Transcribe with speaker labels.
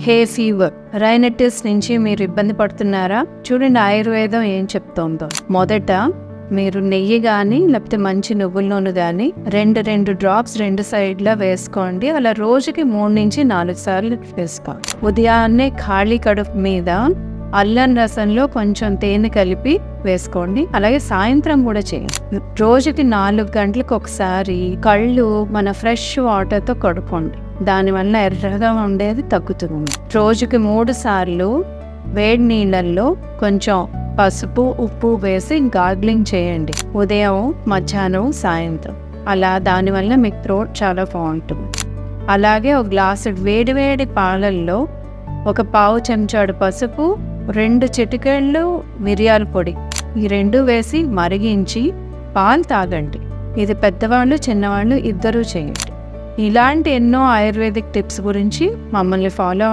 Speaker 1: హే fever, rhinitis నుంచి మీరు ఇబ్బంది పడుతున్నారా? చూడండి ఆయుర్వేదం ఏం చెప్తోందో. మొదట మీరు నెయ్యి కానీ లేకపోతే మంచి నువ్వుల నూనె కానీ రెండు డ్రాప్స్ 2 సైడ్లా వేసుకోండి. అలా రోజుకి 3 నుంచి 4 సార్లు వేసుకోండి. ఉదయాన్నే ఖాళీ కడుపు మీద అల్లం రసంలో కొంచెం తేనె కలిపి వేసుకోండి. అలాగే సాయంత్రం కూడా చేయండి. రోజుకి 4 గంటలకు ఒకసారి కళ్ళు మన ఫ్రెష్ వాటర్తో కడుక్కోండి. దానివల్ల ఎర్రగా ఉండేది తగ్గుతుంది. రోజుకి 3 సార్లు వేడి నీళ్ళల్లో కొంచెం పసుపు ఉప్పు వేసి గార్గ్లింగ్ చేయండి. ఉదయం, మధ్యాహ్నం, సాయంత్రం. అలా దానివల్ల మీకు థ్రోట్ చాలా బాగుంటుంది. అలాగే ఒక గ్లాసు వేడివేడి పాలల్లో ఒక పావు చెంచాడు పసుపు, 2 చిటికెళ్ళు మిరియాల పొడి, ఈ 2 వేసి మరిగించి పాలు తాగండి. ఇది పెద్దవాళ్ళు చిన్నవాళ్ళు ఇద్దరూ చేయండి. ఇలాంటి ఎన్నో ఆయుర్వేదిక్ టిప్స్ గురించి మమ్మల్ని ఫాలో